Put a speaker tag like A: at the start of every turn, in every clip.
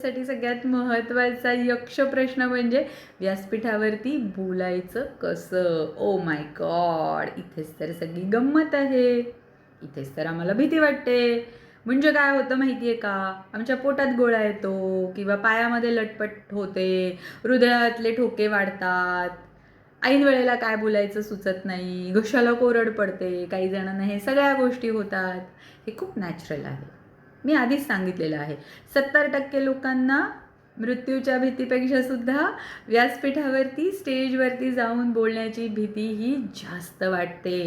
A: साठी सगळ्यात महत्त्वाचा यक्ष प्रश्न म्हणजे व्यासपीठावरती बोलायचं कसं. ओ माय गॉड, इथेच तर सगळी गंमत आहे. इथेच तर आम्हाला भीती वाटते. म्हणजे काय होतं माहिती आहे का, आमच्या पोटात गोळा येतो किंवा पायामध्ये लटपट होते, हृदयातले ठोके वाढतात, ऐन वेळेला काय बोलायचं सुचत नाही, घशाला कोरड पडते, काही जणांना हे सगळ्या गोष्टी होतात. हे खूप नॅचरल आहे. मी आधीच सांगितलेलं आहे. 70% लोकांना मृत्यूच्या भीतीपेक्षा सुद्धा व्यासपीठावरती स्टेजवरती जाऊन बोलण्याची भीती ही जास्त वाटते.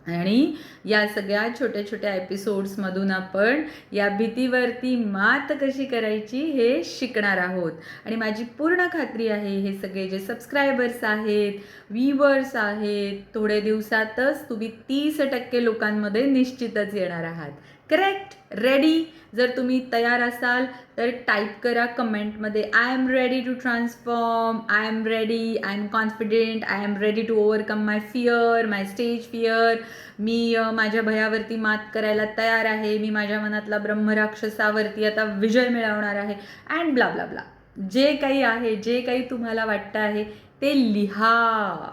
A: आणि या सगळ्या छोट्या छोट्या एपिसोड्समधून आपण या भीतीवरती मात कशी करायची हे शिकणार आहोत. आणि माझी पूर्ण खात्री आहे, हे सगळे जे सबस्क्रायबर्स आहेत, व्ह्यूवर्स आहेत, थोड्या दिवसातच तुम्ही 30% लोकांमध्ये निश्चितच येणार आहात. करेक्ट? रेडी? जर तुम्ही तयार असाल तर टाईप करा कमेंटमध्ये, I am ready to transform, I am ready, I am confident, I am ready to overcome my fear, my stage fear. मी माझ्या भयावरती मात करायला तयार आहे. मी माझ्या मनातला ब्रह्मराक्षसावरती आता विजय मिळवणार आहे. And blah blah blah. जे काही आहे, जे काही तुम्हाला वाटतं आहे ते लिहा,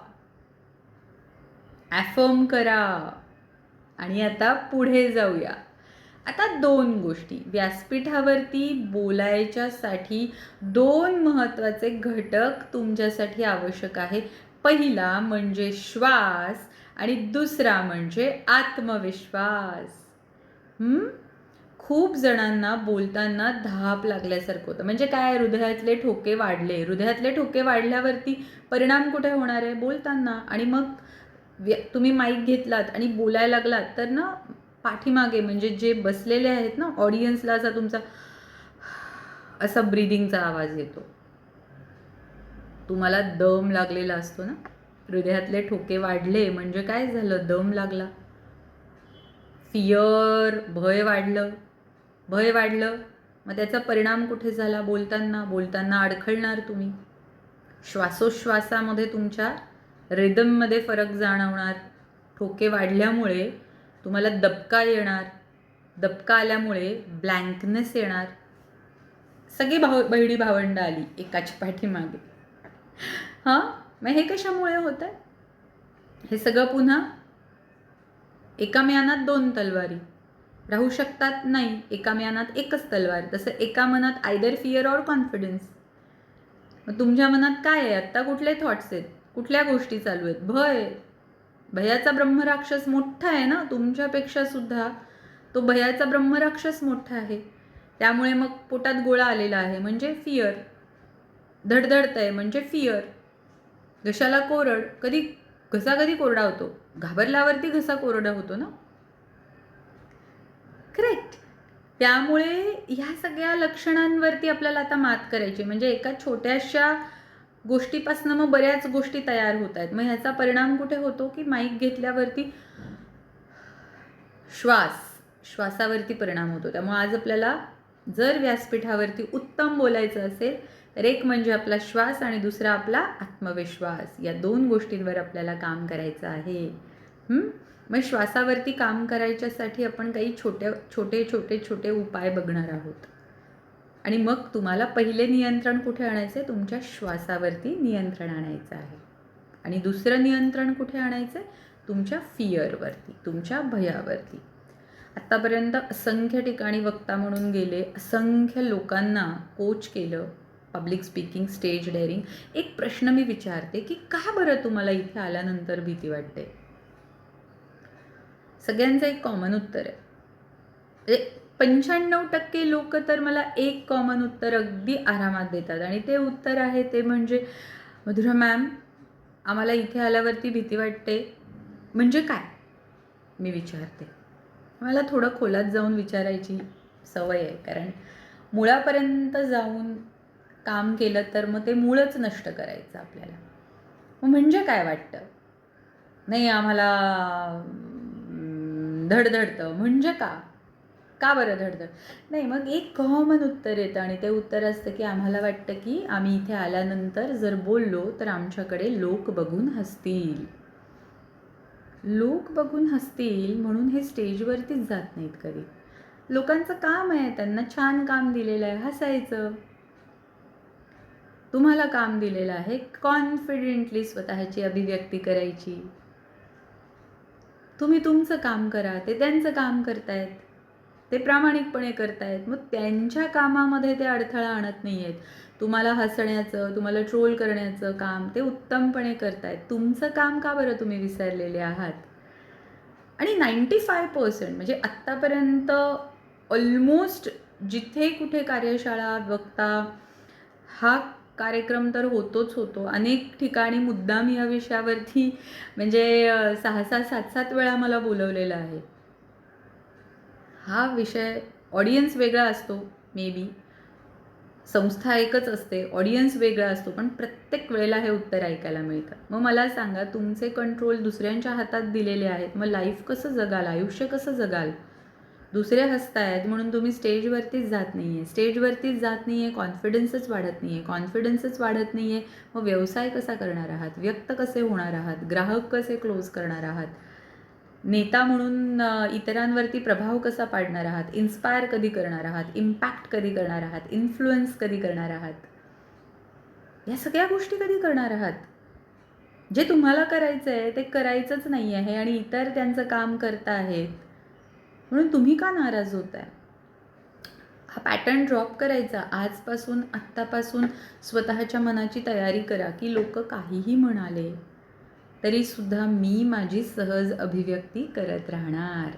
A: ॲफर्म करा. आणि आता पुढे जाऊया. आता 2 गोष्टी व्यासपीठावरती बोलायच्यासाठी, 2 महत्त्वाचे घटक तुमच्यासाठी आवश्यक आहे. पहिला म्हणजे श्वास आणि दुसरा म्हणजे आत्मविश्वास. खूप जणांना बोलताना धाप लागल्यासारखं होतं. म्हणजे काय, हृदयातले ठोके वाढले. हृदयातले ठोके वाढल्यावरती परिणाम कुठे होणार आहे? बोलताना. आणि मग तुम्ही माईक घेतलात आणि बोलायला लागलात तर ना, पाठीमागे म्हणजे जे बसलेले आहेत ना, ऑडियन्सला असा तुमचा असा ब्रीदिंगचा आवाज येतो. तुम्हाला दम लागलेला असतो ना. हृदयातले ठोके वाढले म्हणजे काय झालं? दम लागला. फिअर, भय वाढलं. भय वाढलं मग त्याचा परिणाम कुठे झाला? बोलताना अडखळणार तुम्ही. श्वासोश्वासामध्ये तुमच्या रिदममध्ये फरक जाणवणार. ठोके वाढल्यामुळे तुम्हाला दबका येणार. दबका आल्यामुळे ब्लँकनेस येणार. सगळी बहिणी भावंड आली एकाच्या पाठीमागे. हां, मग हे कशामुळे होत आहे? हे सगळं पुन्हा एका म्यानात 2 तलवारी राहू शकतात. नाही, एका म्यानात एकच तलवार. तसं एका मनात आयदर फिअर ऑर कॉन्फिडन्स. मग तुमच्या मनात काय आहे आत्ता? कुठले थॉट्स आहेत? कुठल्या गोष्टी चालू आहेत? भय. भयाचा ब्रह्मराक्षस मोठा आहे ना तुमच्यापेक्षा सुद्धा. तो भयाचा ब्रह्मराक्षस मोठा आहे. त्यामुळे मग पोटात गोळा आलेला आहे म्हणजे फिअर. धडधडत आहे म्हणजे फिअर. घशाला कोरड. घसा कधी कोरडा होतो? घाबरल्यावरती घसा कोरडा होतो ना. करेक्ट. त्यामुळे ह्या सगळ्या लक्षणांवरती आपल्याला आता मात करायची. म्हणजे एका छोट्याशा गोष्टीपासून मग बऱ्याच गोष्टी तयार होत आहेत. मग ह्याचा परिणाम कुठे होतो की माईक घेतल्यावरती श्वासावरती परिणाम होतो. त्यामुळे आज आपल्याला जर व्यासपीठावरती उत्तम बोलायचं असेल तर एक म्हणजे आपला श्वास आणि दुसरा आपला आत्मविश्वास. या 2 गोष्टींवर आपल्याला काम करायचं आहे. मग श्वासावरती काम करायच्यासाठी आपण काही छोटे उपाय बघणार आहोत. आणि मग तुम्हाला पहिले नियंत्रण कुठे आणायचं आहे? तुमच्या श्वासावरती नियंत्रण आणायचं आहे. आणि दुसरं नियंत्रण कुठे आणायचं आहे? तुमच्या फिअरवरती, तुमच्या भयावरती. आत्तापर्यंत असंख्य ठिकाणी वक्ता म्हणून गेले, असंख्य लोकांना कोच केलं, पब्लिक स्पीकिंग, स्टेज डेअरिंग. एक प्रश्न मी विचारते की का बरं तुम्हाला इथे आल्यानंतर भीती वाटते? सगळ्यांचं एक कॉमन उत्तर आहे. 95% लोक तर मला एक कॉमन उत्तर अगदी आरामात देतात. आणि ते उत्तर आहे ते म्हणजे, मधुरा मॅम, आम्हाला इथे आल्यावरती भीती वाटते. म्हणजे काय? मी विचारते. मला थोडं खोलात जाऊन विचारायची सवय आहे. कारण मुळापर्यंत जाऊन काम केलं तर मग ते मूळच नष्ट करायचं आपल्याला. म्हणजे काय वाटतं? नाही, आम्हाला धडधडतं. म्हणजे का बरं धडधड? नाही, मग एक कॉमन उत्तर येतं आणि ते उत्तर असतं की आम्हाला वाटतं की आम्ही इथे आल्यानंतर जर बोललो तर आमच्याकडे लोक बघून हसतील. लोक बघून हसतील म्हणून हे स्टेजवरतीच जात नाहीत कधी. लोकांचं काम आहे, त्यांना छान काम दिलेलं आहे, हसायचं. तुम्हाला काम दिलेलं आहे कॉन्फिडेंटली स्वतःची अभिव्यक्ती करायची. तुम्ही तुमचं काम करा, ते त्यांचं काम करतायत, ते प्रामाणिकपणे करतायत. मग त्यांच्या कामामध्ये ते अडथळा आणत नाही आहेत. तुम्हाला हसण्याचं, तुम्हाला ट्रोल करण्याचं काम ते उत्तमपणे करतायत. तुमचं काम का बरं तुम्ही विसरलेले आहात? आणि 95% म्हणजे आत्तापर्यंत ऑलमोस्ट जिथे कुठे कार्यशाळा, वक्ता हा कार्यक्रम तर होतोच होतो. अनेक ठिकाणी मुद्दाम या विषयावरती म्हणजे 6-6, 7-7 वेळा मला बोलवलेलं आहे. हा विषय ऑडियन्स वेगळा असतो मे बी. संस्था एकच असते, ऑडियन्स वेगळा असतो, पण प्रत्येक वेळेला हे उत्तर ऐकायला मिळतं. मग मला सांगा, तुमचे कंट्रोल दुसऱ्यांच्या हातात दिलेले आहेत, मग लाईफ कसं जगाल, आयुष्य कसं जगाल? दुसरे हसतायत म्हणून तुम्ही स्टेजवरतीच जात नाही आहे, स्टेजवरतीच जात नाही आहे, कॉन्फिडन्सच वाढत नाही आहे, कॉन्फिडन्सच वाढत नाही आहे, मग व्यवसाय कसा करणार आहात, व्यक्त कसे होणार आहात, ग्राहक कसे क्लोज करणार आहात, नेता म्हणून इतरांवरती प्रभाव कसा पाडणार आहात, इन्स्पायर कधी करणार आहात, इम्पॅक्ट कधी करणार आहात, इन्फ्लुअन्स कधी करणार आहात, या सगळ्या गोष्टी कधी करणार आहात? जे तुम्हाला करायचं आहे ते करायचंच नाही आहे आणि इतर त्यांचं काम करत आहेत म्हणून तुम्ही का नाराज होताय? हा पॅटर्न ड्रॉप करायचा. आजपासून, आत्तापासून स्वतःच्या मनाची तयारी करा की लोक काहीही म्हणाले तरी सुद्धा मी माझी सहज अभिव्यक्ती करत राहणार.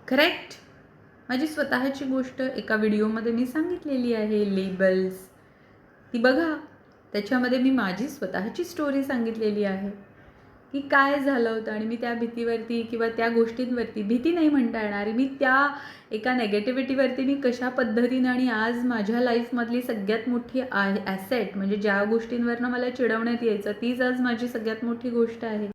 A: करेक्ट? माझी स्वतःची गोष्ट एका व्हिडिओमध्ये मी सांगितलेली आहे, लेबल्स ती बघा. त्याच्यामध्ये मी माझी स्वतःची स्टोरी सांगितलेली आहे की काय झालं होतं आणि मी त्या भीतीवरती किंवा त्या गोष्टींवरती, भीती नाही म्हणता येणार, मी त्या एका नेगेटिव्हिटीवरती मी कशा पद्धतीनं आणि आज माझ्या लाईफमधली सगळ्यात मोठी ॲसेट म्हणजे ज्या गोष्टींवरनं मला चिडवण्यात यायचं तीच आज माझी सगळ्यात मोठी गोष्ट आहे.